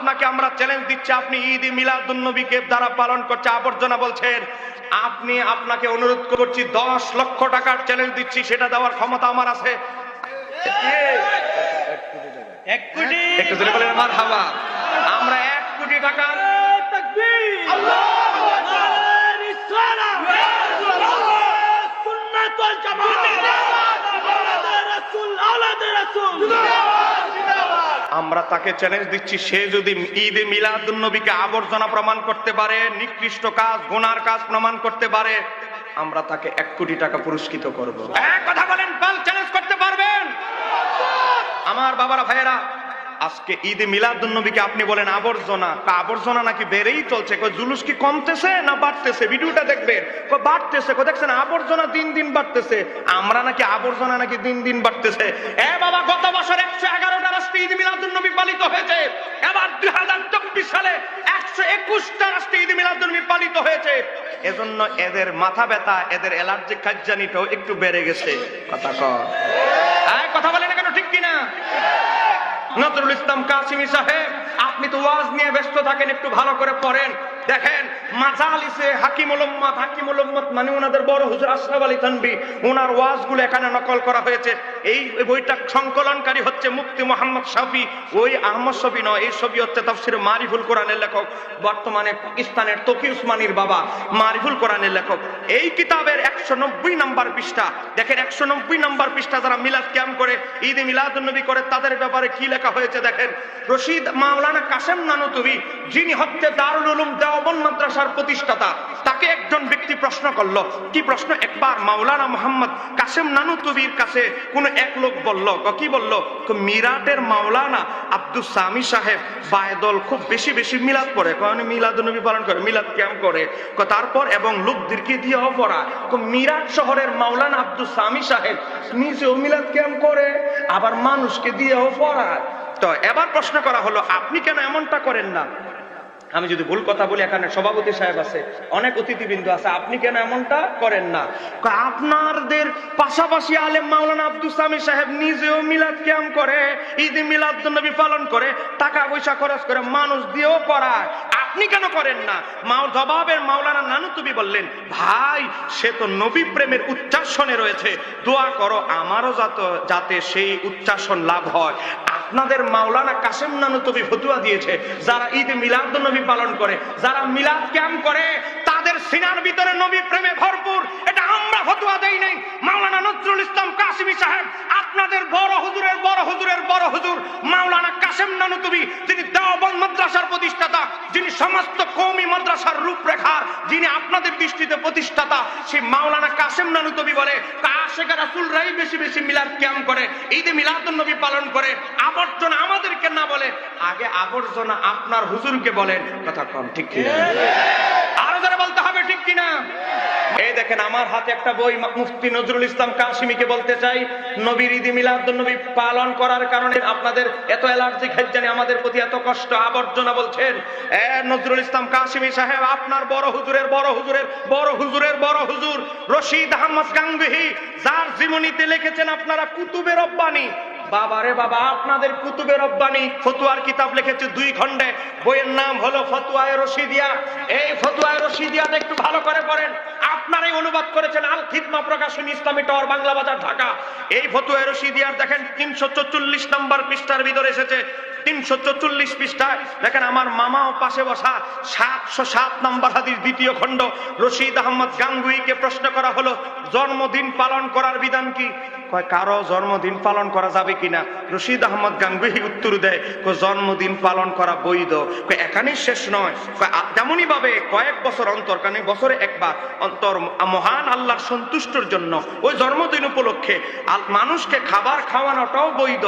আপনাকে আমরা চ্যালেঞ্জ দিচ্ছি, আপনি ঈদ মিলাদুন নবীকে দ্বারা পালন করছে আবর্জনা বলছেন। আপনাকে অনুরোধ করছি, 10 লক্ষ টাকার চ্যালেঞ্জ দিচ্ছি, সেটা দেওয়ার ক্ষমতা আমার আছে। 1 কোটি একটু জোরে বলেন মারহাবা। আমরা 1 কোটি টাকা তাকবীর, আল্লাহু আকবার, ইসলাম, সুন্নাত ওয়াল জামাত, আওলাদের রাসূল, আওলাদের রাসূল। আমরা তাকে চ্যালেঞ্জ দিচ্ছি, সে যদি ঈদ মিলাদুন নবীকে আবর্জনা প্রমাণ করতে পারে, নিকৃষ্ট কাজ, গুনার কাজ প্রমাণ করতে পারে, আমরা তাকে 1 কোটি টাকা পুরস্কৃত করব। এক কথা বলেন, পাল চ্যালেঞ্জ করতে পারবেন? আমার বাবারা ভাইয়েরা, আজকে ঈদ মিলাদুন নবীকে আপনি বলেন আবর্জনা, আবর্জনা নাকি বেড়েই চলছে। জুলুস কি কমতেছে না বাড়তেছে? ভিডিওটা দেখবেন, বাড়তেছে। দেখছেন আবর্জনা দিন দিন বাড়তেছে, আমরা নাকি আবর্জনা নাকি দিন দিন বাড়তেছে। এ বাবা, গত বছর 111টা রাষ্ট্রে ঈদ মিলাদুন নবী পালিত হয়েছে, এবার 2024 সালে 121টা রাষ্ট্রে ঈদ মিলাদুন নবী পালিত হয়েছে। এজন্য এদের মাথা ব্যথা, এদের অ্যালার্জি খাজ্জানিটাও একটু বেড়ে গেছে। কথা কয়, কথা বলেন না কেন, ঠিক কিনা? নজরুল ইসলাম কাসিমি সাহেব, আপনি তো ওয়াজ নিয়ে ব্যস্ত থাকেন, একটু ভালো করে পড়েন। দেখেন মাজালিসে হাকিমুল উম্মত মানে ওনাদের বড় হুজুর আশরাফ আলী থানভী, ওনার ওয়াজগুলো এখানে নকল করা হয়েছে। এই বইটা সংকলনকারী হচ্ছে মুফতি মোহাম্মদ শফি। ওই আহমদ শফি নয়, এই শফি হচ্ছে তাফসির মারিফুল কোরআনের লেখক, বর্তমানে পাকিস্তানের তকি উসমানীর বাবা, মারিফুল কোরআনের লেখক। এই কিতাবের 190 নম্বর পৃষ্ঠা দেখেন, 190 নম্বর পৃষ্ঠা যারা মিলাদ ক্যাম্প করে, ঈদ মিলাদুন নবী করে, তাদের ব্যাপারে কি লেখা হয়েছে দেখেন। রশিদ মাওলানা কাসেম নানুতুবি, যিনি হচ্ছে দারুল উলুম দেওবন্দ মাদ্রাসার প্রতিষ্ঠাতা, তাকে একজন ব্যক্তি প্রশ্ন করলো। কি প্রশ্ন? একবার মাওলানা মোহাম্মদ কাসেম নানুতুবির কাছে কোন এক লোক বলল, কি বলল? মিরাটের মাওলানা আব্দুস সামি সাহেব বায়দল খুব বেশি বেশি মিলাদ পড়ে, কারণ মিলাদুন নবী পালন করে, মিলাদ ক্যাম্প করে, তারপর এবং লোকদেরকে দিয়েও পড়ায়। মিরাট শহরের মাওলানা আব্দুস সামি সাহেব নিজেও মিলাদ ক্যাম্প করে, আবার মানুষকে দিয়েও পড়ায়। তো এবার প্রশ্ন করা হলো, আপনি কেন এমনটা করেন না? আমি যদি ভুল কথা বলি, এখানে সভাপতি সাহেব আছে, অনেক অতিথিবৃন্দ আছে, আপনি কেন এমনটা করেন না? আপনাদের পাশাপাশি আলেম মাওলানা আব্দুস সামি সাহেব নিজেও মিলাদ কিয়াম করে, ঈদ মিলাদুন নবী পালন করে, টাকা পয়সা খরচ করে, মানুষ দিয়েও করায়, আপনি কেন করেন না? জবাবের মাওলানা নানুতুবি বললেন, ভাই সে তো নবী প্রেমের উচ্চাসনে রয়েছে, দোয়া করো আমারও যাতে সেই উচ্চাসন লাভ হয়। আপনাদের মাওলানা কাসেম নানুতুবি ফতোয়া দিয়েছে, যারা ঈদ মিলাদুন নবী পালন করে, যারা মিলাদ ক্যাম্প করে, তাদের সিনার ভিতরে নবী প্রেমে ভরপুর। এটা আমরা ফতোয়া দেই নাই, মাওলানা নজরুল ইসলাম কাসিমি সাহেব, আপনাদের বড় হুজুরের বড় হুজুরের বড় হুজুর মাওলানা কাসেম নানুতুবি, যিনি দেওবন্দ মাদ্রাসার প্রতিষ্ঠাতা, যিনি সমস্ত কওমি মাদ্রাসার রূপরেখার, যিনি আপনাদের দৃষ্টিতে প্রতিষ্ঠাতা, সেই মাওলানা কাসেম নানুতুবি বলে, আশিকা রাসূলরাই বেশি বেশি মিলাদ কিয়াম করে, ঈদে মিলাদুন নবী পালন করে। আবর্জনা আমাদেরকে না বলে, আগে আবর্জনা আপনার হুজুরকে বলেন। কথা কম, ঠিক কিনা? আরো যারা বলতে হবে, ঠিক কিনা? এই দেখেন আমার হাতে একটা বই, মুফতি নজরুল ইসলাম কাসিমিকে বলতে চাই, নবীর ঈদ মিলাদুন নবী পালন করার কারণে আপনাদের এত অ্যালার্জি খাইজানি, আমাদের প্রতি এত কষ্ট, আবর্জনা বলছেন। নজরুল ইসলাম কাসিমি সাহেব, আপনার বড় হুজুরের বড় হুজুরের বড় হুজুরের বড় হুজুর রশিদ আহমদ গাঙ্গুহি, যার জীবনীতে লিখেছেন আপনারা কুতুবে রব্বানী। বাবারে বাবা, আপনাদের কুতুবে রব্বানী ফতোয়ার কিতাব লিখেছে 2 খণ্ডে, বইয়ের নাম হলো ফতোয়ায়ে রশিদিয়া। এই ফতোয়ায়ে রশিদিয়াতে একটু ভালো করে পড়েন, আপনারাই অনুবাদ করেছেন, আল খিদমা প্রকাশনী, ইসলামী টাওয়ার, বাংলা বাজার, ঢাকা। এই ফতোয়ায়ে রশিদিয়ার দেখেন 344 নম্বর পৃষ্ঠার ভিতরে এসেছে, 344 পৃষ্ঠায় দেখেন, আমার মামাও পাশে বসা, 707 নম্বর হাদিস, 2য় খণ্ড। রশিদ আহমদ গাঙ্গুহিকে প্রশ্ন করা হলো, জন্মদিন পালন করার বিধান কি? কয় কারো জন্মদিন পালন করা যাবে কিনা? রশিদ আহমদ গাঙ্গুহি উত্তর দেয়, জন্মদিন পালন করা বৈধ। এখানেই শেষ নয়, তেমনি ভাবে কয়েক বছর অন্তর, কারণ বছরে একবার অন্তর মহান আল্লাহর সন্তুষ্টর জন্য ওই জন্মদিন উপলক্ষে মানুষকে খাবার খাওয়ানোটাও বৈধ।